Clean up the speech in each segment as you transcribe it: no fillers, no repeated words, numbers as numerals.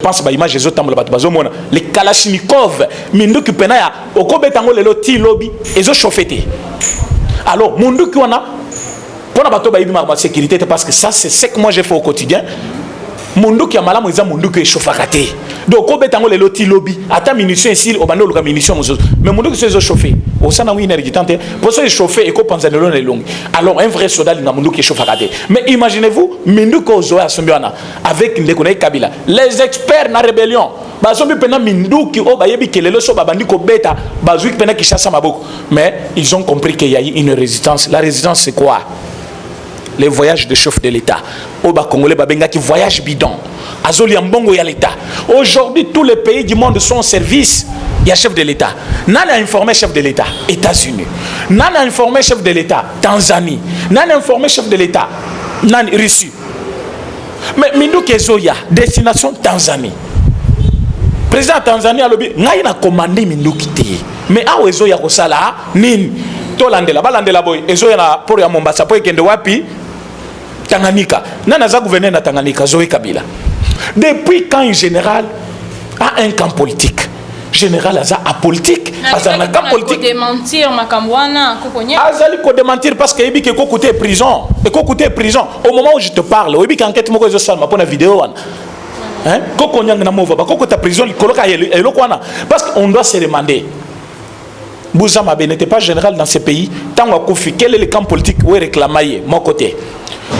pense que l'image des autres les Kalachnikov, Minduki Penaya, au Kobetango le loti lobby, et ont chauffé. Alors, Munduki on a pour la sécurité, parce que ça, c'est ce que moi j'ai fait au quotidien. Munduki a malade, Munduki est chauffé. Donc, Kobetango le loti lobby, à ta munition ici, au bando le munition, mais Munduki c'est chauffé. Au sein d'un énergie tante, pour ça, il chauffé et qu'on pense à l'eau longue. Alors, un vrai soldat, il a Munduki est chauffé. Mais imaginez-vous, Minduki Ozoa à avec Ndekone Kabila. Les experts dans la rébellion, mais ils ont compris qu'il y a eu une résistance. La résistance, c'est quoi? Les voyages de chef de l'État. Au Congolais, qui voyage bidon. Azoli Ambongo y a l'État. Aujourd'hui, tous les pays du monde sont au service. Il y a chef de l'État. Nana a informé chef de l'État, États-Unis. Nana a informé chef de l'État, Tanzanie. Nana a informé chef de l'État, Russie. Mais Mindou Kezoya, destination Tanzanie. Président Tanzanie a lobby, n'a commandé Mindou Kité. Mais à Ozoya Kosala, Nin, Tolandela, Balandela Boy, Ezoya pour ya Mombasa, pour Kende Wapi, Tanganyika. Nana za gouverneur na Tanganyika, Zoé Kabila. Depuis quand un général a un camp politique? Général Aza apolitique, Aza na camp politique. Démentir Makambwana, Kokonya. Azali ko démentir parce que Ebi ko coûter prison. Et ko coûter prison. Au moment où je te parle, Ebi enquête moko zo salma pour la vidéo. Hein? Kokonya na mova, koko ta prison, il coloca elo kwana. Parce qu'on doit se demander. Bouzama n'était pas général dans ce pays. Tant à Koufi, quel est le camp politique où est réclamé mon côté?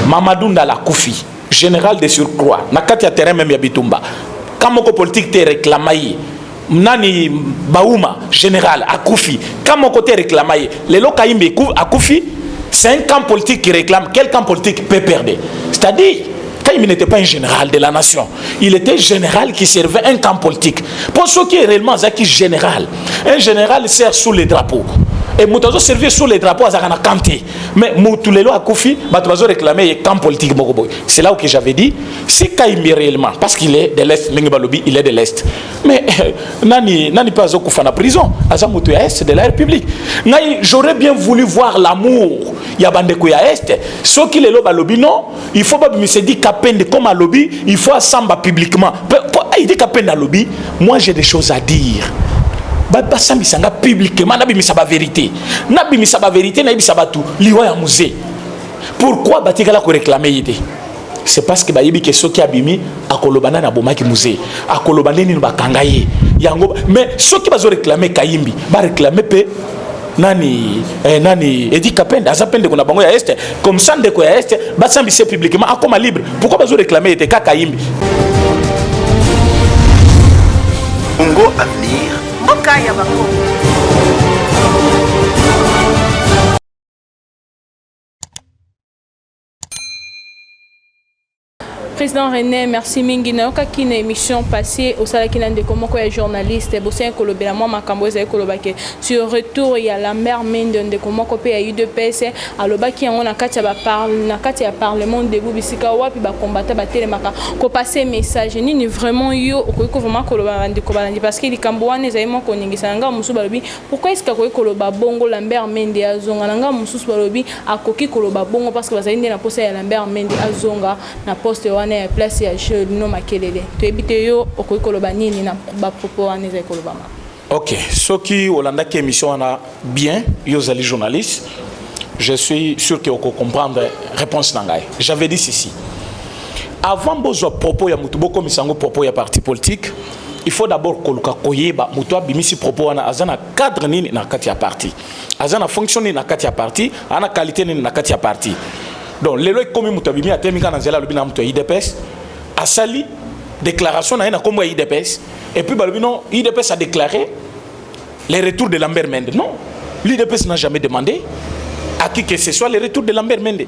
Mamadou Ndala Koufi, général de surcroît. Nakati a terrain même Yabitumba. Quand mon politique t'est réclamé. Nani Baouma, général, à Koufi. Quand mon côté réclamé, les Lokaïmbe à Koufi, c'est un camp politique qui réclame. Quel camp politique peut perdre? C'est-à-dire, quand il n'était pas un général de la nation, il était général qui servait un camp politique. Pour ce qui est réellement général, un général sert sous les drapeaux. Et Moutazo servir sous les drapeaux à Zakana Kanté. Mais Moutulelo à Koufi, Moutazo réclamait un camp politique. C'est là où j'avais dit, c'est Kaïmi réellement, parce qu'il est de l'Est, il est de l'Est. Mais Nani pas Koufa en prison, Azamoutou Est de la République. J'aurais bien voulu voir l'amour. Il y a Bandeko ya Est. Ce qui est lobby, non, il faut pas me dire qu'appelle comme un lobby, il faut assembler publiquement. Il dit qu'appelle un lobby, moi j'ai des choses à dire. Basa misanga publiquement nabi misaba vérité nabi misaba tout liwa ya musée. Pourquoi batikala ko réclamer yité? C'est parce que bayibi ke soki abimi akolobana na bomaki musée akolobana ni bakanga ye yango. Mais soki bazo réclamer Kayimbi ba réclamer pe nani Edi Kapenda azapende kuna bango ya Est comme ça ndeko ya Est basambise publiquement akoma libre. Pourquoi bazo réclamer yité ka Kayimbi? Congo Avenir. Okaya Bako. Président René, merci mingi na yoka une émission passée au salon qui n'a de comment quoi journaliste et bosser kolobela moi makamboza kolobake sur retour il y a la mère Mende de comment copé a eu de PC alobaki on a katia ba parle na katia parlement de bubisika wapi ba combattre ba telemaka ko passer message ni vraiment yo ko vraiment koloba de kobalandi parce que les Cambouanais zaimo ko ningisa nga musu balobi pourquoi est-ce que koloba bongo la mère Mende azonga nga musu balobi akoki koloba bongo parce que bazali na poste ya la mère Mende azonga na poste place ya jeu no makelele to ebite yo okokoloba nini na ba propos aneza kolobama. OK, ce qui Hollanda qui émission a bien yo zali journaliste, je suis sûr que vous comprendre réponse nangai. J'avais dit ceci. Avant bozo propos ya mutu boko misango propos ya parti politique, il faut d'abord koluka koyeba mutu abimisi propos na azana cadre nini na kati ya parti. Azana fonctionner na kati ya parti, ana qualité nini na kati ya parti. Donc, les lois comme Moutabimi a terminé dans le bilan de IDPS, a sali déclaration na comme IDPS, et puis IDPS a déclaré les retours de Lambert Mende. Non, l'IDPS n'a jamais demandé à qui que ce soit les retours de Lambert Mende.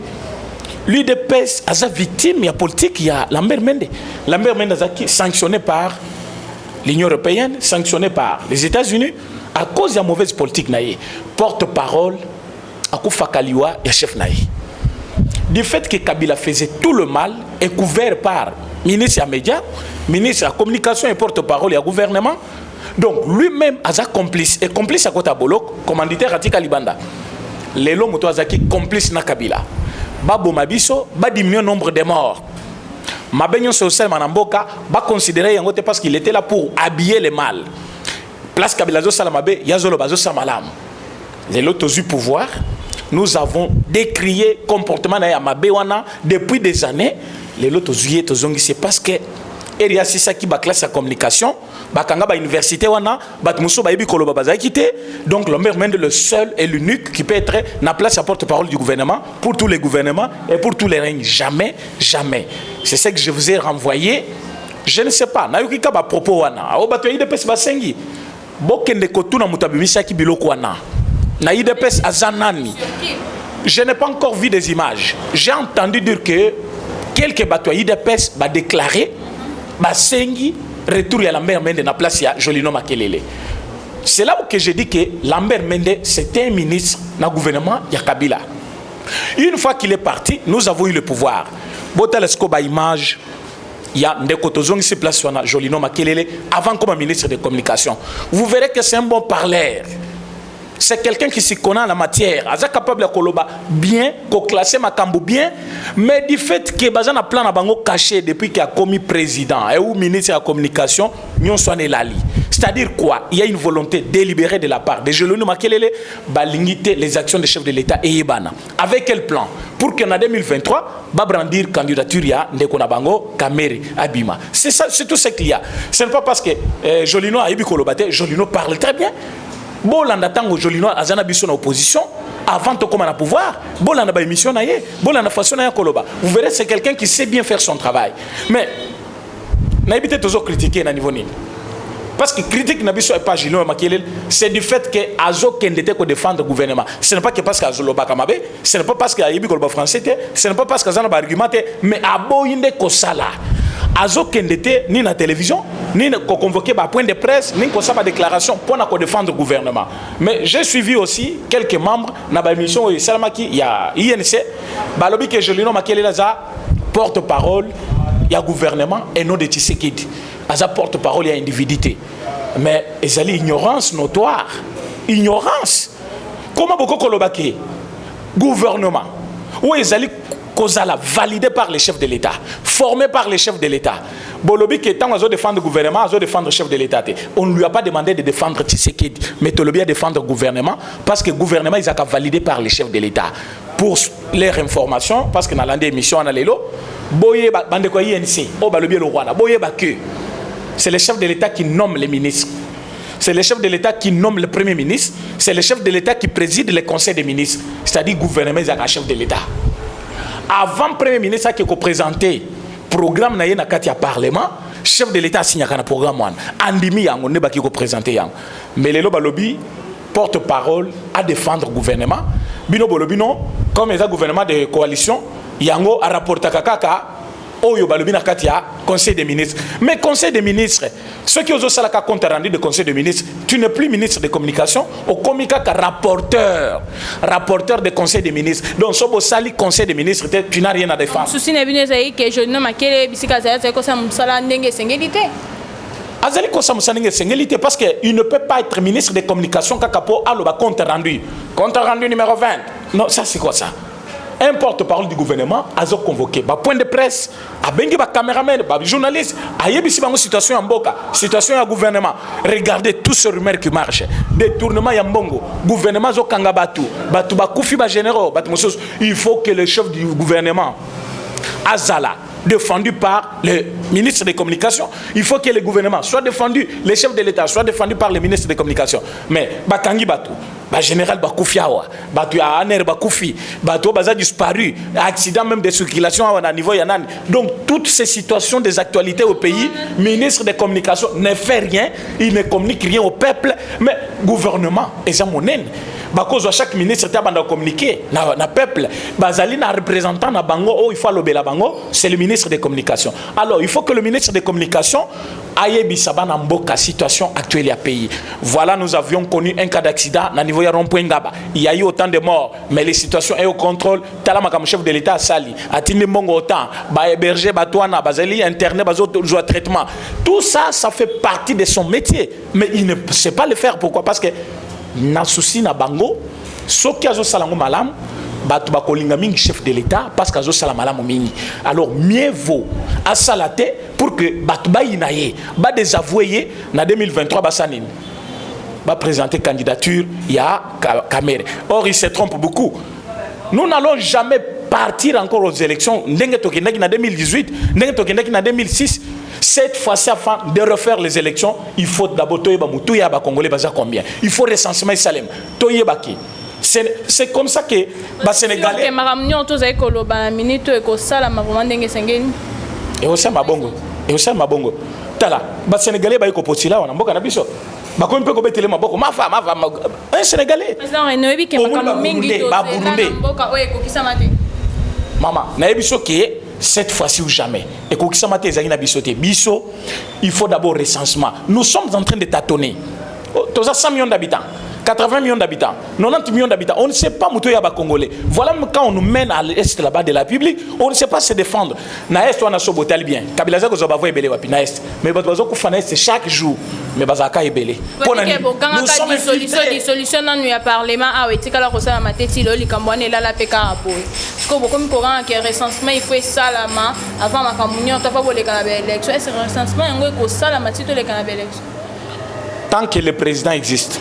L'IDPS a sa victime, il y a politique, il y a Lambert Mende. Lambert Mende a été sanctionné par l'Union européenne, sanctionné par les États-Unis, à cause de la mauvaise politique. Porte-parole, à Koufakaliwa et chef naïe. Du fait que Kabila faisait tout le mal et couvert par ministre des médias, ministre de la communication et porte-parole et gouvernement, donc lui-même a complice et complice à Kota Bolok, commanditaire Atika Libanda. lelo moto azaki complice na Kabila babo mabiso ba diminuer nombre de morts mabenyo social manamboka ba considérer yango te parce qu'il était là pour habiller le mal place Kabila zo sala mabe yazolo bazo samalam lelo tozu pouvoir nous avons décrié comportement na ya mabe wana depuis des années lelo tozuye tozongi c'est parce que eria sisa ki ba classe ya communication bakanga ba université wana batmuso ba yebi koloba bazaki te donc le maire Mende le seul et l'unique qui peut être na place à porte-parole du gouvernement pour tous les gouvernements et pour tous les règnes jamais c'est ce que je vous ai renvoyé je ne sais pas na yoki ka ba propos wana o bato yide pes basengi bokende kotuna mutabimisa ki biloko wana na yide pes azanani je n'ai pas encore vu des images j'ai entendu dire que quelques bato yide pes ba déclarer basengi retour à Lambert Mende na place ya Jolino Makelele. C'est là où que je dis que Lambert Mende c'était un ministre dans le gouvernement ya Kabila. Une fois qu'il est parti, nous avons eu le pouvoir. Botal escoba image il y a Ndeko Tozongi se place sur Jolino Makelele avant comme ministre de communication. Vous verrez que c'est un bon parleur. C'est quelqu'un qui s'y connaît en la matière. Il est capable de koloba bien, de classer Makambu bien, mais du fait que Bazan a plan à bango caché depuis qu'il a commis président et ou ministre de la communication, nous sommes lali. C'est-à-dire quoi? Il y a une volonté délibérée de la part de Jolino Makelele de limiter les actions des chefs de l'État et Yébana. Avec quel plan? Pour qu'en 2023, va brandir candidature ya Ndeko Nabango, Kamere, Abima. C'est ça, c'est tout ce qu'il y a. Ce n'est pas parce que Jolino a ébi kolobate, Jolino parle très bien. Bolanda tango Jolino azana biso na opposition avant de commencer à pouvoir bolanda ba émission na ye bolanda façon na koloba vous verrez c'est quelqu'un qui sait bien faire son travail mais na éviter toujours critiquer na niveau ni parce que critique na biso et pas Jolino Makelele c'est du fait que azo kendete ko défendre le gouvernement ce n'est pas que parce que azoloba kamabe ce n'est pas parce que ayebi koloba français ce n'est pas parce que azana ba argument mais aboyinde ko sala azo kendete ni na télévision ni ko convoquer ba point de presse ni ko sa ba déclaration pour na ko défendre le gouvernement mais j'ai suivi aussi quelques membres na ba émission et salamaki il y a INC ba lobi que Jolino Makelele za porte-parole il y a gouvernement et non de Tshisekedi aza porte-parole il y a individualité mais ezali ignorance notoire ignorance comment beaucoup kolobaki gouvernement ou ezali kozala validé par les chefs de l'État, formé par les chefs de l'État. Bolobi qui est en train de défendre le gouvernement, de défendre le chef de l'État. On ne lui a pas demandé de défendre Tshisekedi, mais Tolobi a défendre le gouvernement parce que le gouvernement il a validé par les chefs de l'État. Pour leur information, parce que dans l'émission on a l'élo, boye bande ko INC, o balobi le roi, boye ba que c'est le chef de l'État qui nomme les ministres. C'est le chef de l'État qui nomme le premier ministre, c'est le chef de l'État qui préside le conseil des ministres, c'est-à-dire le gouvernement il a un chef de l'État. Avant le premier ministre qui a présenté le programme na katia parlement, chef de l'État a signé un programme andimi yango ne baki ko présenter yango. Mais le balobi porte-parole à défendre le gouvernement. Bino bolobi non, comme les gouvernement de coalition, yango a rapporté kaka oyo balobi na katia conseil des ministres. Mais conseil des ministres, ceux qui ont salaka compte rendu de conseil des ministres, tu n'es plus ministre de communication, au comika ka rapporteur de conseil des ministres. Donc sobo sali conseil des ministres, tu n'as rien à défendre. Souci na bino ezali que je nomme makele bisika za ko sa musala ndenge sengelité. Azali ko sa musala ndenge sengelité parce que il ne peut pas être ministre de communication kakapo aloba compte rendu. Compte rendu numéro 20. Non, ça c'est quoi ça? Un porte-parole du gouvernement a convoqué ba point de presse a bengi ba caméraman ba journaliste a yebisi bango situation en mboka situation ya gouvernement regardez tous ces rumeurs qui marchent détournement ya mbongo gouvernement zo kanga batu ba kufi ba généraux batu mosos il faut que le chef du gouvernement azala défendu par le ministre des Communications. Il faut que le gouvernement soit défendu, les chefs de l'État soient défendus par le ministre des Communications. Mais Bakangi Batou, général Bakoufiawa, Batou Aner Bakoufi, Batou Baza disparu, accident même de circulation à niveau Yanan. Donc toutes ces situations des actualités au pays, ministre des Communications ne fait rien, il ne communique rien au peuple, mais gouvernement, et ça mon haine. Parce que chaque ministre a communiqué na peuple. Bazali na représentant na bango, oh il faut le bela bango, c'est le ministre des Communications. Alors il faut que le ministre des Communications aille bisaba na mboka situation actuelle à pays. Voilà, nous avions connu un cas d'accident na niveau ya rond-point Ngaba. Il y a eu autant de morts, mais les situations est au contrôle. Talama comme chef de l'État sali, atindi mbongo autant, ba héberger batouana, bazali internet, bazo joie traitement. Tout ça, ça fait partie de son métier, mais il ne sait pas le faire. Pourquoi? Parce que na souci na bango soki azo salango malam batu bakolinga mingi chef de l'État parce qu'azo sala malamu mingi. Alors mieux vaut asalate pour que batu ba inaye ba désavouer na 2023 basanine va présenter candidature, il y a Kamere. Or, il se trompe beaucoup. Nous n'allons jamais partir encore aux élections. En 2018, en 2006. Cette fois-ci, afin de refaire les élections, il faut d'abord Congolais combien. Il faut recensement Salem. C'est comme ça que les Sénégalais. Et aussi Mabongo. Et aussi Mabongo. Tala, les Sénégalais sont postulés. Un Sénégalais. Maman, cette fois-ci ou jamais. Et il faut d'abord recensement. Nous sommes en train de tâtonner. Tous 100 millions d'habitants, 80 millions d'habitants, 90 millions d'habitants. On ne sait pas où est Congolais. Voilà quand on nous mène à l'est là-bas de la République, on ne sait pas se défendre. Na est on a soboté bien. Kabila zako zaba voye belé wapi na est. Mais bazo ko fana est chaque jour. Mais bazaka e belé. Nous sommes solution dans le parlement ah oui tika la kosa mateti lo likambwane la la peka apo. Ko bokomi courant que recensement il faut salama avant makamunyo ta fa boleka na élection. Est-ce recensement ngo ko salama tito le kana élection. Tant que le président existe,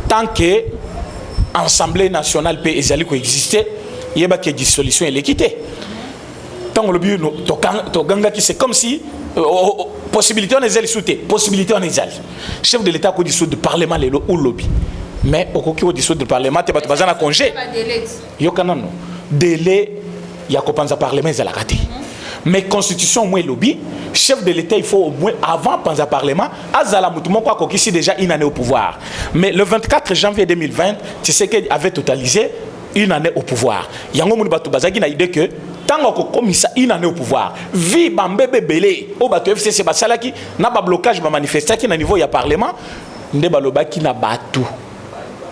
tant que l'Assemblée nationale peut exister, il y a une dissolution et l'équité. Tant que le but, c'est comme si possibilité on est souhaitée, possibilité on est chef de l'État qui dissout le Parlement ou le lobby. Mais au cas où dissout le Parlement, tu vas pas congé. Il y a un délai, il y a un Parlement, il y a la raté. Mais constitution moins lobby, chef de l'État il faut au moins avant penser parlement azala mutumo kwa kokisi déjà une année au pouvoir. Mais le 24 janvier 2020, tu sais qu'il avait totalisé une année au pouvoir. Yango muni batu bazaki na idée que tant ko komisa une année au pouvoir, vi bambebe belé o batu FCC basalaki na ba blocage ba manifestation na niveau ya parlement nde balobaki na batu.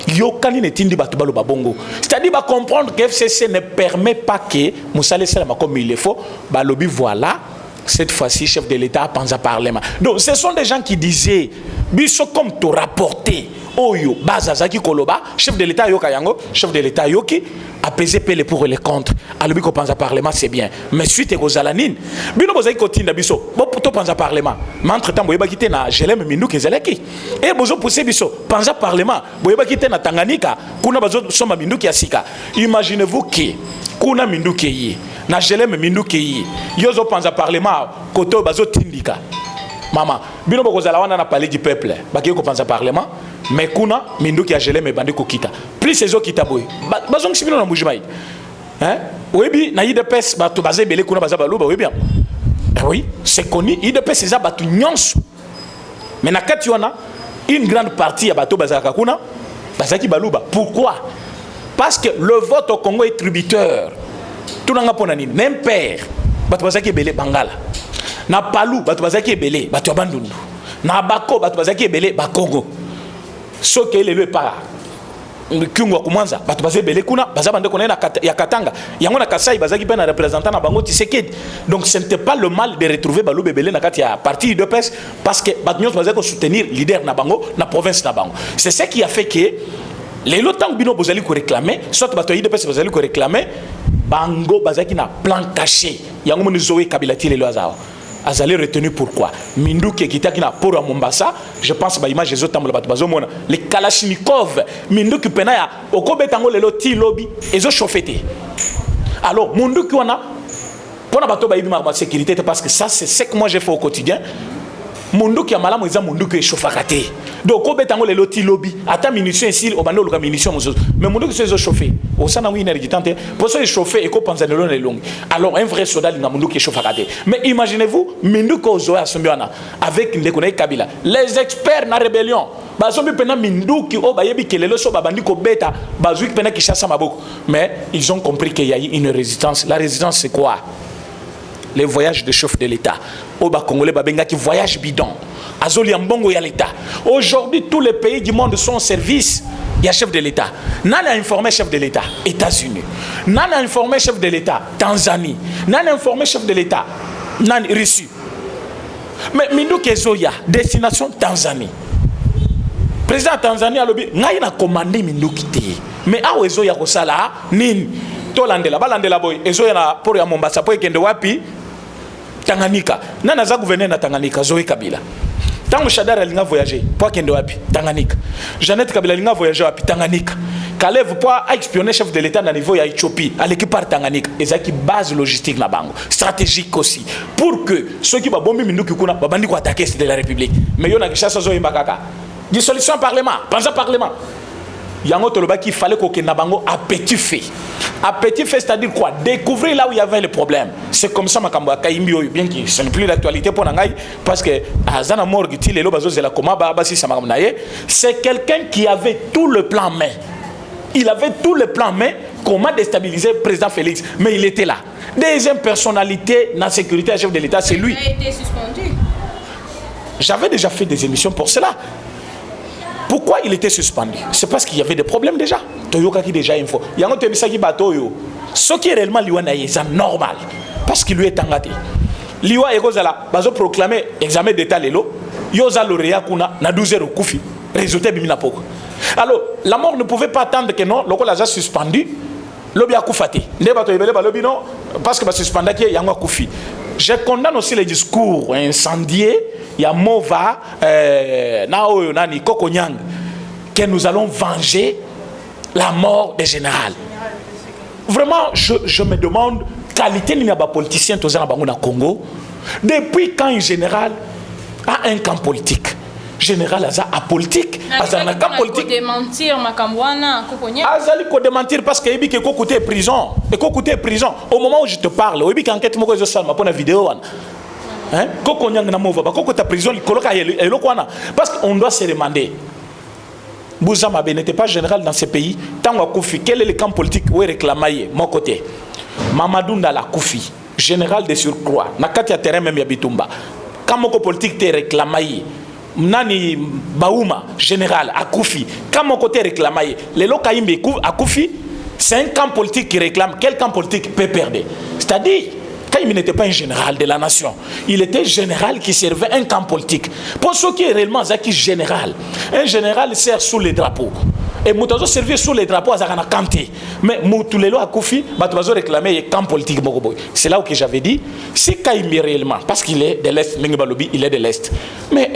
Yokani netindi batu baloba bongo. C'est-à-dire ba comprendre que FCC ne permet pas que Moussa Salama comme il le faut, balobi voilà. Cette fois-ci, chef de l'État pense à Parlement. Donc, ce sont des gens qui disaient, biso comme tu rapporté, oyo, bazazaki koloba, chef de l'État yoka yango, chef de l'État yoki, apaiser les pour et les contre. Alors, biso pense à Parlement, c'est bien. Mais suite aux alanines, bino bozaki kotinda biso, bon pour pense à Parlement. Mais entre-temps, boyeba kité na Jelem Mindu Kezeleki. Et bozo poussé biso, pense à Parlement, boyeba kité na Tanganyika, kuna bazo soma Mindu Kiasika. Imaginez-vous que kuna Mindu Keyi. Na Jelem Mindu Keyi. Yozo panza parlement koto bazo tindika. Mama, bino bokozala wana na palais du peuple. Baki ko panza parlement, mais kuna Mindu ki a Jelem bandi ko kita. Plus ces eaux kita boy. Bazong sibino na mujimai. Hein? Webi na IDPS bato bazé belé kuna baza baloba oui bien. Oui, c'est connu IDPS c'est ça bato nyonso. Mais na kati wana une grande partie ya bato bazaka kuna bazaki baluba. Pourquoi? Parce que le vote au Congo est tributaire. Tout le monde même père, batu bazaki belé Bangala. Na Palu, batu bazaki belé, batu abandundu. Na Bako, batu bazaki belé Bakongo. Ce qui est le pas. Kyungwa kumanza, batu bazaki belé kuna, bazabande kona ya Katanga. Yango na Kasai bazaki pe na représentant na Bango Tshisekedi. Donc ce n'était pas le mal de retrouver Balou belé na kati ya parti de PES parce que batu nyos bazaki soutenir leader na Bango, na province na Bango. C'est ce qui a fait que les lotang bino bozali ko réclamer, soit batu de PES bozali ko réclamer. Bango bazaki na plan caché. Yango moni Zoé Kabila ti lelo azao. Azali retenu pourquoi? Mindu ki kitaki na poro Mombasa, je pense ba image ezo tambola bato bazomona. Les Kalachnikov, Mindu ki pena ya okobetango lelo ti lobby ezo chauffeté. Alors mundu ki wana pona bato ba yibi ma sécurité parce que ça c'est ce que moi j'ai fait au quotidien. Mundu ki amala moza mundu ki chauffakate. Donc okobetango lelo ti lobby ata munition ici au bando loka munition mozo. Mais mundu ki se ezo chauffé. Au sein d'un winner qui tente pour se chauffer et qu'on pense à l'eau longue. Alors un vrai soldat il n'a mundu qui chauffe à côté. Mais imaginez-vous mindu ko zoa sombiana avec ndekone Kabila. Les experts na rébellion. Bazombi pena mindu ki o bayebi kelelo so babandi ko beta bazuki pena ki chassa maboko. Mais ils ont compris qu'il y a eu une résistance. La résistance c'est quoi? Les voyages de chef de l'État. Oba Congolais babenga qui voyage bidon. Azoli ambongo ya l'État. Aujourd'hui tous les pays du monde sont au service. Il y a chef de l'État. Nana a informé chef de l'État, États-Unis. Nana a informé chef de l'État, Tanzanie. Nana a informé chef de l'État, Russie. Mais Mindu Kezoya, destination Tanzanie. Président Tanzanie a lobby, n'a commandé Mindu Kité. mais awa ezo ya kosala nini to landela balandela boy ezo ya na poro ya Mombasa po ekende wapi Tanganyika nana za gouverneur na Tanganyika Zoé Kabila tango Shadara alinga voyager po akende wapi Tanganyika Jeannette Kabila alinga voyager wapi Tanganyika Kalev po a espionner chef de l'état na niveau ya Éthiopie à l'équipe par Tanganyika ezaki base logistique na bango stratégique aussi pour que ceux qui ba bombi minduki kuna babandi ko attaquer de la République mais yo na Kishasa zo yimba kaka dissolution parlement pensa parlement yango tolobaki il fallait qu'on ait bango à petit fait. À petit fait, c'est-à-dire quoi? Découvrir là où il y avait le problème. C'est comme ça, Makambo Kaimbi, bien que ce n'est plus l'actualité pour Nangaï, parce que Azana Morgiti, les Lobazos et la Koma, c'est quelqu'un qui avait tout le plan en main. Il avait tout le plan en main, comment déstabiliser le président Félix, mais il était là. Deuxième personnalité dans la sécurité, chef de l'État, c'est lui. Il a été suspendu. J'avais déjà fait des émissions pour cela. Pourquoi il était suspendu? C'est parce qu'il y avait des problèmes déjà. Toyoka qui déjà info. Yango tebisaki batoyo. Ce qui est réellement liwa na c'est normal parce qu'il lui est engagé. Liwa ekozala bazo proclamer examen d'état lelo. Yoza lauréat kuna na 12 heures kufi. Résultat bimina poko. Alors, la mort ne pouvait pas attendre que non, loko la suspendu. Lobi a koufati. Ne bato yebele ba lobi non parce que ba suspendaki yango kufi. Je condamne aussi les discours incendiés. Il y a Mova, Nao Nani, Kokonyang, que nous allons venger la mort des généraux. Vraiment, je me demande, qualité n'y a pas politicien au Congo, depuis quand un général a un camp politique? Général a politique, a un camp politique. Démentir Makambwana, Kokonyang. Azali ko démentir parce que Ebi ko coûter prison, et ko coûter prison. Au moment où je te parle, Ebi qui enquête moko zo salma pour la vidéo. Hein? Parce qu'on doit se demander. Bouzama n'était pas général dans ce pays. Tant Koufi, quel est le camp politique où il réclamait mon côté? Mamadou Ndala Koufi, général de surcroît. Nakati ya terrain même ya Bitumba. Quand mon politique te réclamait, Nani Baouma, général à Koufi. Quand mon côté réclamait, les Lokaïmbe à Koufi, c'est un camp politique qui réclame. Quel camp politique peut perdre? C'est-à-dire, quand il n'était pas un général de la nation, il était général qui servait un camp politique. Pour ceux qui est réellement général, un général sert sous les drapeaux. Et Moutazo servait sous les drapeaux à Zakana Kanté. Mais Moutulelo a Koufi, Batozo réclamait un camp politique. C'est là où j'avais dit, si Kaïmi réellement, parce qu'il est de l'Est, Lingabalobi, il est de l'Est. Mais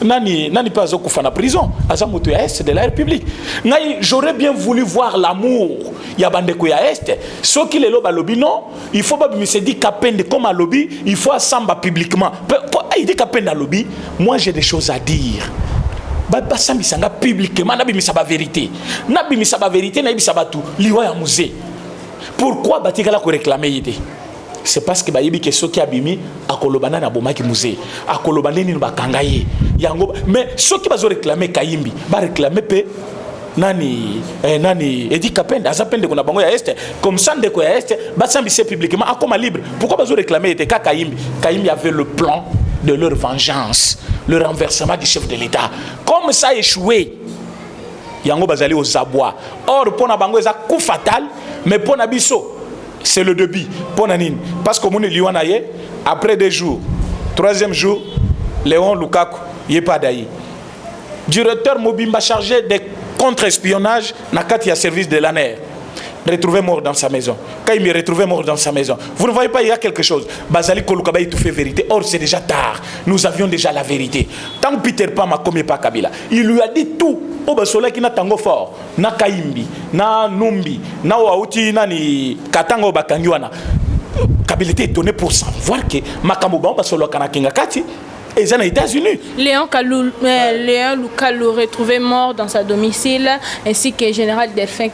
Nani pas Koufa en prison, Azamoutou Est de la République. J'aurais bien voulu voir l'amour. Il y a Bandekouya Est. Ceux qui les lobby, non, il faut pas me dire qu'appelle comme un lobby, il faut assembler publiquement. Il dit qu'appelle un lobby, moi j'ai des choses à dire. Basambisanga publiquement nabimisa vérité. Nabimisa vérité nabimisa tout. Liwa ya musée. Pourquoi batikala ko réclamer yité? C'est parce que bayibi que ceux qui abimi akolobana na bomaki musée. Akolobana ni bakangaye. Yango mais ceux qui bazo réclamer Kayimbi, ba réclamer pe nani Edi Kapenda azapende kuna bango ya Est comme ça ndeko ya Est basambise publiquement akoma libre. Pourquoi bazo réclamer yité ka Kayimbi? Kayimbi avait le plan de leur vengeance, le renversement du chef de l'État. Comme ça a échoué, Yango Bazali aux abois. Or, pour Nabango, c'est un coup fatal, mais pour Nabiso, c'est le début. Pour Nanine. Parce que mon Liwanaye, après 2 jours, 3e jour, Léon Lukaku, il n'est pas d'ailleurs. Directeur Mobimba chargé de contre-espionnage, Nakati a service de l'ANER. Retrouvé mort dans sa maison. Quand il me retrouvé mort dans sa maison, vous ne voyez pas, il y a quelque chose. Bazali Kolukaba tout fait vérité. Or, c'est déjà tard. Nous avions déjà la vérité. Tant que Peter Pan m'a commis pas Kabila, il lui a dit tout. Au Basola qui n'a tango fort. Na Kaimbi, na Numbi, na Waouti, na ni Katango Bakangiwana. Kabila était étonné pour savoir que Makamouba Basola Kanakinga Kati. Et les États-Unis. Léon Lukalou retrouvé mort dans sa domicile, ainsi que le général Delphin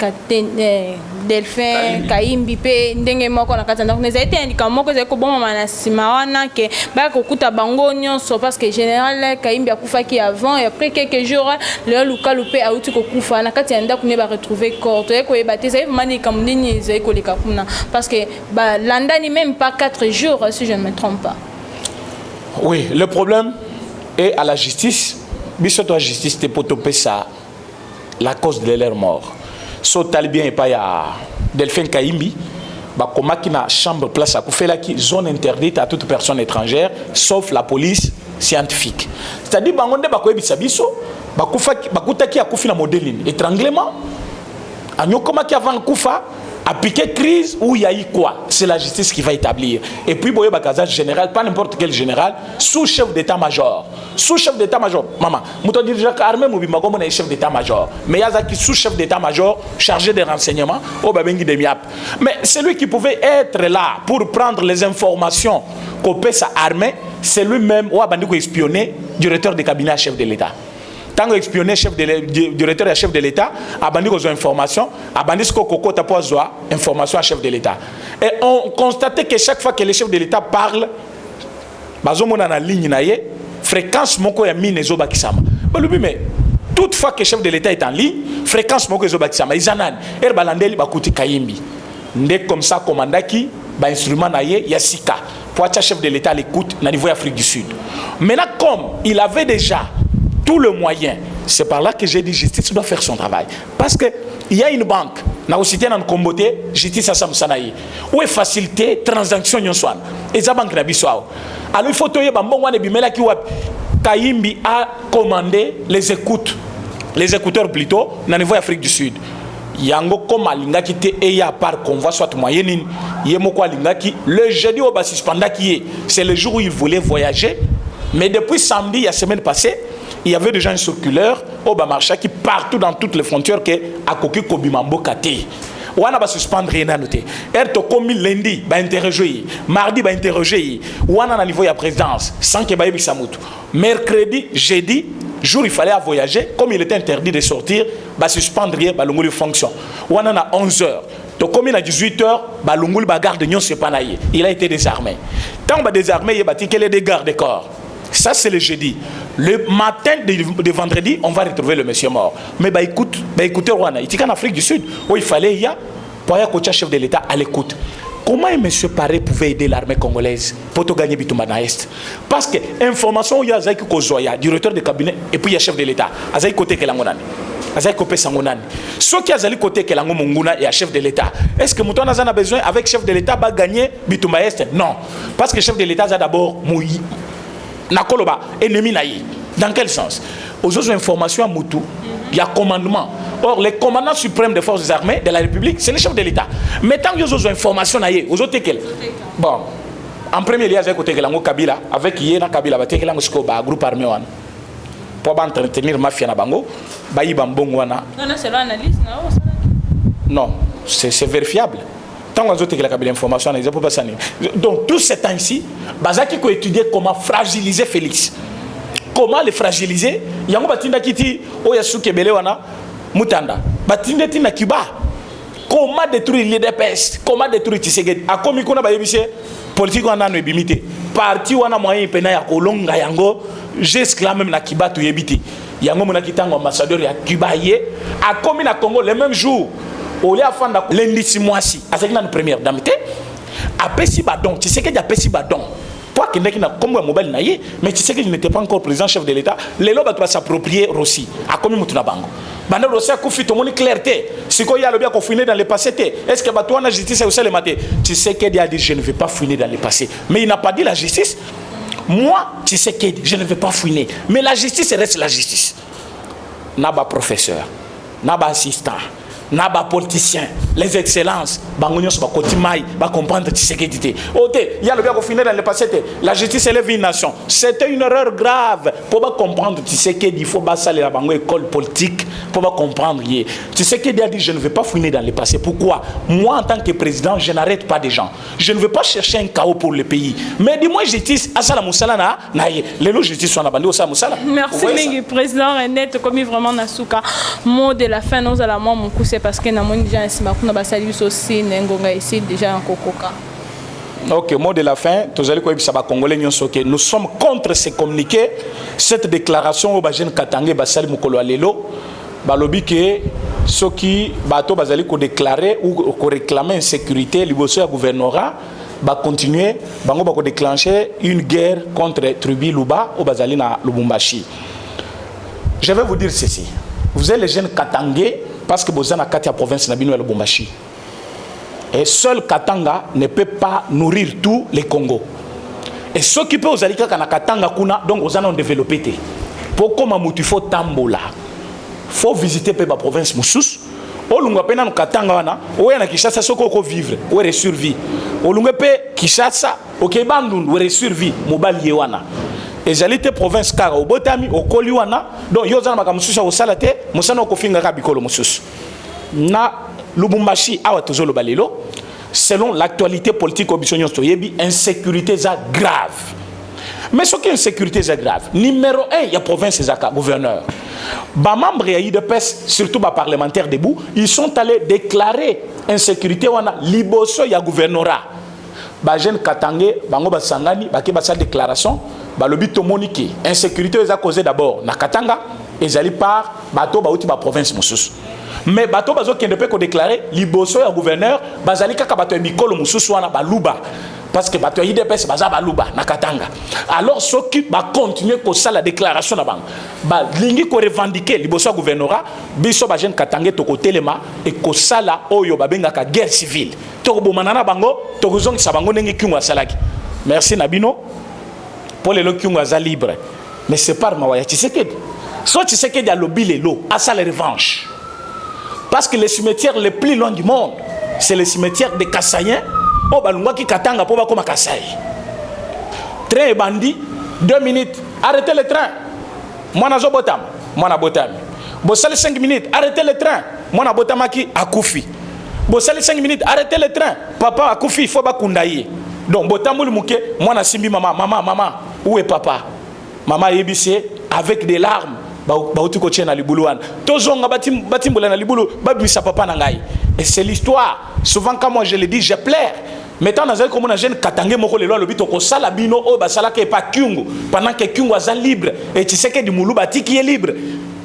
Kaimbi pe ndenge moko na kata donc les été indiqué moko ze ko bon na simawana que ba ko kuta bango nyonso parce que général Kaimbi akufaki avant et après quelques jours Léon Lukalou pe a uti ko kufa na kati anda kune ba retrouver corps to ko ebate ça mani comme nini ze ko leka kuna parce que ba landani même pas 4 jours si je ne me trompe pas. Oui, le problème est à la justice. Bissoto la justice te potoper ça la cause de leur mort. So talibien et pas ya Delphin Kaimbi, bah comment qui na chambre place à faire là qui zone interdite à toute personne étrangère sauf la police scientifique. C'est-à-dire bangonde ba ko ebisa biso, ba kufa ba kutaki akufi na modeline étranglement. Comment qui avant Koufa a piqué crise où il y a eu quoi? C'est la justice qui va établir. Et puis, Boye Bakaza, général, pas n'importe quel général, sous-chef d'état-major. Sous-chef d'état-major. Maman, Mouton dirigeant armé, Moubimago, est chef d'état-major. Mais il y a qui sous-chef d'état-major, chargé des renseignements, au Babengi de Miap. Mais celui qui pouvait être là pour prendre les informations qu'au PES armé, c'est lui-même, ou Abandiko espionné, directeur de cabinet chef de l'État. Tant qu'espionné directeur et chef de l'État, abandi aux informations, abandi ce qu'on a information à chef de l'État. Et on constatait que chaque fois que le chef de l'État parle, bazomona na ligne naie, fréquence moko ya mine zoba kisama. Mais toutefois que le chef de l'État est en ligne, fréquence moko zoba kisama. Izanan, erbalandeli bakuti kayimbi. Ndé comme ça commandaki, ba instrument naie yasika. Pour être chef de l'État l'écoute na niveau Afrique du Sud. Maintenant comme il avait déjà tout le moyen, c'est par là que j'ai dit justice doit faire son travail. Parce qu'il y a une banque, na aussi dans le comboté, justice à Samsanaï, où est facilité transaction yonswan. Et ça banque na biswao. Alors il faut toyer bambon wane bimela ki wap Kayimbi a commandé les écouteurs plutôt, na niveau Afrique du Sud. Yango comme alinga qui te eya par convoi soit moyenne, yemoko alinga qui le jeudi au bas suspenda qui est, c'est le jour où il voulait voyager, mais depuis samedi la semaine passée, il y avait déjà une circulaire au Bamarcha qui partout dans toutes les frontières que à Koki Kobimambo Kate. On va suspendre rien à noter. Erto comme lundi, va interroger, mardi, va interroger, on a un niveau de la présidence, sans que Baïbi Samoutou. Mercredi, jeudi, jour il fallait voyager, comme il était interdit de sortir, va suspendre rien, va l'ongole fonction. On a 11h. Donc comme il a 18h, va l'ongole bagarre de Nyon Sepanaye. Il a été désarmé. Tant qu'il désarmé, il va dire qu'il est des gardes de corps. Ça, c'est le jeudi. Le matin de vendredi, on va retrouver le monsieur mort. Mais écoutez, Rwanda, il est en Afrique du Sud, où il fallait y a pour un chef de l'État à l'écoute. Comment un monsieur Paré pouvait aider l'armée congolaise pour gagner Bitoumana Est? Parce que l'information, il y a Zaïk Kozoya, directeur de cabinet, et puis il y a chef de l'État. Azaïk côté Kelangonani. Azaïk Kopé Sangonani. Ceux qui ont côté Kelango Monguna et chef de l'État. Est-ce que Mouton a besoin, avec chef de l'État, va gagner Bitoumana Est? Non. Parce que chef de l'État a d'abord mouillé. Nakoloba, ennemi naïe. Dans quel sens? Aux autres informations à Moutou, il y a commandement. Or, le commandant suprême des forces armées de la République, c'est le chef de l'État. Mais tant qu'il y a aux autres informations naïe, aux autres quels? Bon, en premier lieu, il y a côté Kelango Kabila, avec Yéna Kabila, avec Kelango Skoba, groupe armé. Pour entretenir mafia na bango, bayi bambongwana. Non, c'est l'analyse, non, c'est vérifiable. Tant que vous avez l'information, donc tout ce temps-ci, Bazaki a étudié comment fragiliser Félix. Comment le fragiliser? Il y a un batinda qui dit, oh Yasuke Belewana, Mutanda. Batinda tina Cuba. Comment détruire l'IDPS? Comment détruire Tshisekedi? A comme il a dit, politique on a bimité. Parti on a moyen pena ya kolonga yango, j'exclame même na Cuba tu yebiti. Yango mona kitanga ambassadeur ya Cuba yé. A comme na Congo le même jour. Au lieu de lundi 6 mois ci avec la première dame à Pessi Badon, tu sais qu'il y a Pessi Badon. Toi qui n'es comme un mobile naïe, mais tu sais qu'il n'était pas encore président chef de l'État. Les lobes doivent s'approprier Rossi. À combien de bango? Banda Rossi a confié tout le monde clarté. C'est quoi il y a le bien qu'on fouine dans le passé? Est-ce que toi la justice est aussi le matin? Tu sais qu'il a dit je ne vais pas fouiner dans le passé, mais il n'a pas dit la justice. Moi, tu sais que je ne vais pas fouiner, mais la justice reste la justice. Naba professeur, naba assistant. Naba politicien, les excellences, Bangonios va continuer, va comprendre Tshisekedi. Ok, il y a le bien qu'on finit dans le passé. La justice élève une nation. C'était une erreur grave. Pour pas comprendre Tshisekedi, il faut passer à la bango école politique pour pas comprendre. Tshisekedi a dit je ne vais pas fouiner dans le passé. Pourquoi? Moi en tant que président, je n'arrête pas des gens. Je ne veux pas chercher un chaos pour le pays. Mais dis-moi justice, Asala Moussala na les lois justice sont abandonnés au Sa Moussala. Merci président René, comme vraiment Nasuka. Mot de la fin, nous allons mon coup. Parce que nous avons déjà aussi déjà en Kokoka. Ok, mot de la fin, nous sommes contre ces communiqués, cette déclaration au Bajen Katangé Basali Mukolo Alelo, balobi que ceux qui bateau basali ko déclarer ou ko réclamer insécurité, liboso ya gouvernorat va continuer, bango ba ko déclencher une guerre contre Tribu Luba au Bazali na Lubumbashi. Je vais vous dire ceci. Vous êtes les jeunes Katangé parce que vous êtes dans la province de Lubumbashi. Et seul Katanga ne peut pas nourrir tous les Congo. Et ceux qui peuvent aller à Katanga, donc vous allez développer. Pour comment il faut tambola, faut visiter la province Moussous, olunga pena no katanga wana oya na Kinshasa soko ko vivre o resurvie olunga pe Kinshasa OK bandundu o resurvie mobali wana ezalite province kara obotami okoli wana donc yo zana makamususa osalate musana okofinga ka bikolo mususu na Lubumbashi awa tozolo balelo selon l'actualité politique obisonyo toyebi insécurité za grave. Mais ce qui est insécurité c'est grave. Numéro 1, il y a province Zaka, gouverneur. Bah membres et IDPS, surtout bah parlementaires debout, ils sont allés déclarer insécurité wana liboso ya gouvernorat. Bah jeune Katangé, bango ba sangani, ba ke ba sa déclaration, bah le but monique. Insécurité est causé d'abord na Katanga et zali par bateau ba outi ba province mususu. Mais bateau bazo qui ne peut que déclarer liboso ya gouverneur, bah zali kaka bateau mikolo mususu wana ba luba. Parce que bateau IDPS baza baluba na Katanga. Alors ceux qui va continuer pour ça la déclaration na bang. Ba lingi ko revendiquer liboso gouvernorat, biso ba jeune Katanga to ko telema et ko sala oyo ba benga ka guerre civile. To bomana na bango, to kozongi sa bango ndenge kyunga salaki. Merci Nabino. Pour les kyunga za libre. Mais c'est pas Mawaya Tshisekedi. So Tshisekedi a lobby les lots, à ça la revanche. Parce que les cimetières les plus longs du monde, c'est les cimetières des Kassaïens. Oh, balungwa ki katanga po bakoma Kasai. Train bandi, 2 minutes, arrêtez le train. Moi na zo botam, moi na botam. Bosali 5 minutes, arrêtez le train. Moi na botamaki akufi. Bosali 5 minutes, arrêtez le train. Papa akufi, il faut bakundaye. Donc botamuli muke, moi na simbi maman, où est papa? Maman yebise avec des larmes. Bauti ko tchena libuluan. Tozonga batimbola na libulu, babisa papa na ngai. Et c'est l'histoire. Souvent quand moi je le dis, je pleure. Maintenant dans un comme on a jeune Katangé moko le loi le bito ko sala bino o basala ke pa kyungu pendant que kyungu aza libre et tu sais que du moulou bati qui est libre.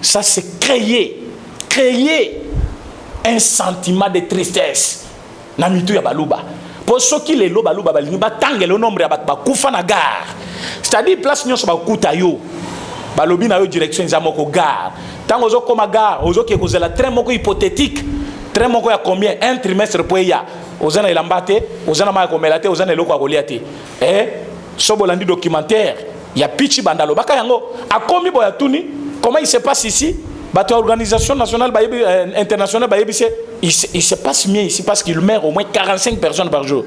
Ça c'est créer un sentiment de tristesse. Na mitu ya baluba. Pour ceux qui les lo baluba balingi ba tangé le nombre ya ba kufa na gare. C'est-à-dire place nyonso ba kuta yo. Balobi na yo direction za moko gare. Tango zo koma gare, ozo ke kozela train moko hypothétique. Train moko ya combien un trimestre pour ya. Ozana ilambate, ozana ma komelate, ozana eloko akoliate. So bolandi documentaire, ya pichi bandalo baka yango akomi boya tuni, comment il se passe ici? Bato organisation nationale internationale il se passe mieux ici parce qu'il meurt au moins 45 personnes par jour.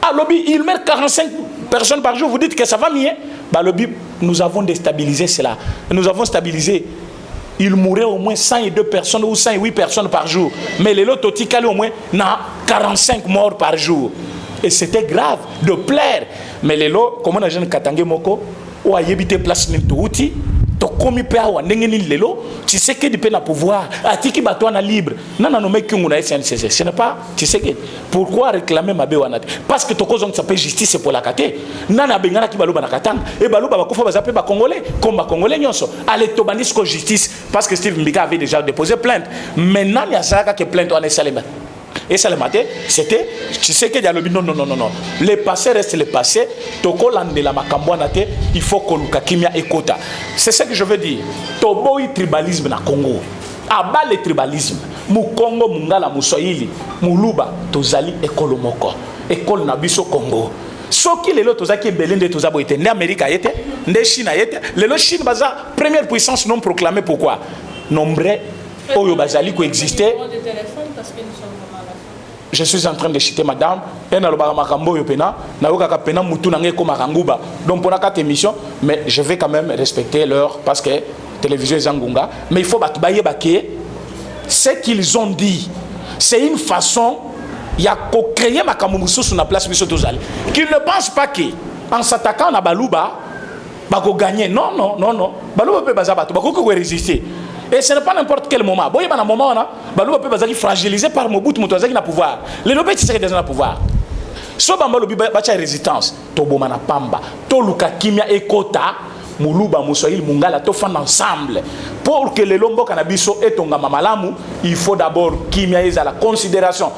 Ah lobby, il meurt 45 personnes par jour, vous dites que ça va mieux? Bah lobby, nous avons déstabilisé cela. Nous avons stabilisé. Il mourait au moins 102 personnes ou 108 personnes par jour. Mais les lots totikali au moins 45 morts par jour. Et c'était grave de plaire. Mais les lots, comme on a jeune Katangé Moko, ou a yébité place n'importe to komi pe awa ndenge ni lelo Tshisekedi pe na pouvoir atiki bato na libre nana no meki nguna SNCC ce n'est pas Tshisekedi. Pourquoi réclamer mabe wana? Parce que toko zong s'appelle justice pour la kate nana bengana ki baluba na katanga et baluba bakufa bazape ba congolais comme ba congolais nyonso ale to bandisco justice parce que Steve Mbika avait déjà déposé plainte. Maintenant il y a ça que plainte on est salema. Et ça le matin, c'était, tu sais que non. Le passé reste le passé. Toko lande la makambouanate, il faut que l'uka kimia ekota. C'est ce que je veux dire. Tobo y tribalisme na Congo. Aba le tribalisme. Mu Congo, mungala, musoyili, muluba, tozali ekolo moko. Ekolo nabiso Congo. Soki lelo tozaki belende tozabo ete, ne Amerika yete, ne Chine yete. Lelo Chine baza première puissance non proclamée. Pourquoi? Nombre oyo bazali coexister. Je suis en train de citer madame et na lobaka makambo yo pena na yoka pena mutu na ngeko makanguba donc pour la carte émission mais je vais quand même respecter l'heure parce que télévision Zangunga mais il faut batubaye baké ce qu'ils ont dit c'est une façon il y a ko créer makambo mususu sur la place biso tozali qu'ils ne pensent pas que en s'attaquant na baluba bako gagner non baluba pe baza batu bako ko résister. Et ce n'est pas n'importe quel moment. Bon, il y a un moment où Balouba peut être fragilisé par Mobutu Moutouazaki na pouvoir. Les lobbies qui sont dans pouvoir. So bamba lobby bacha résistance. Toboma na pamba. Toluka kimia ekota. Muluba Moussoïl Mungala to fan ensemble. Pour que les lombo canabiso et tonga mamalamu, il faut d'abord kimia est à la considération.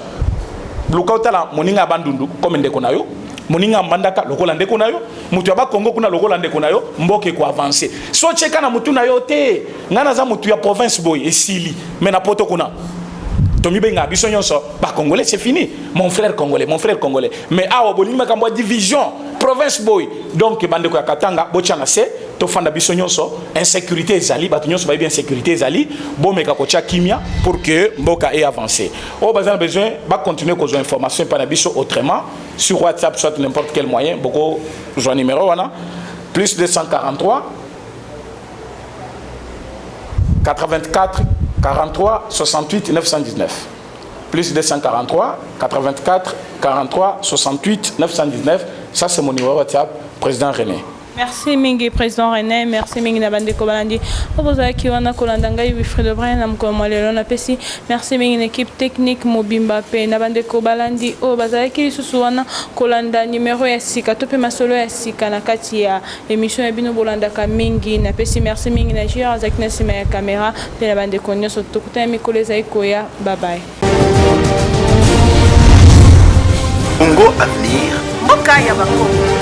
Blukauta la moninga bandundu comme ndekonayo. Moninga mbandaka lokola ndeko nayo mutu ya ba Congo kuna lokola ndeko nayo mboke ko avancer so cheka na mutu na yo te ngana za mutu ya province boy esili mais na poto kuna tomi benga biso nyonso ba congolais c'est fini mon frère congolais mais awa bolinga kambo division province boy donc bandeko ya Katanga bochana se to fanda biso nyonso insécurité ezali bato nyonso ba bien sécurité ezali bon meka ko tia kimia pour que mboka ait avancé o bazana besoin ba continuer ko zo information pa na biso autrement sur WhatsApp soit n'importe quel moyen boko jo numéro wana plus 243 84 43 68 919 plus 243 84 43 68 919 ça c'est mon numéro WhatsApp président René. Merci mingi président René, merci mingi na bande ko balandi. Oboza ki wana kolanda ngai Wilfred Brian na mko mwalelo na pesi. Merci mingi na équipe technique Mobimba pe na bande ko balandi. O baza ki lisusu wana kolanda numéro ya sika to pe masolo ya sika na kati ya émission ya bino bolanda ka mingi na pesi. Merci mingi na jira zakina sima ya caméra pe na bande ko nyoso tokuta mikoleza ikoya. Bye bye. Congo Avenir. Mboka ya Bakongo.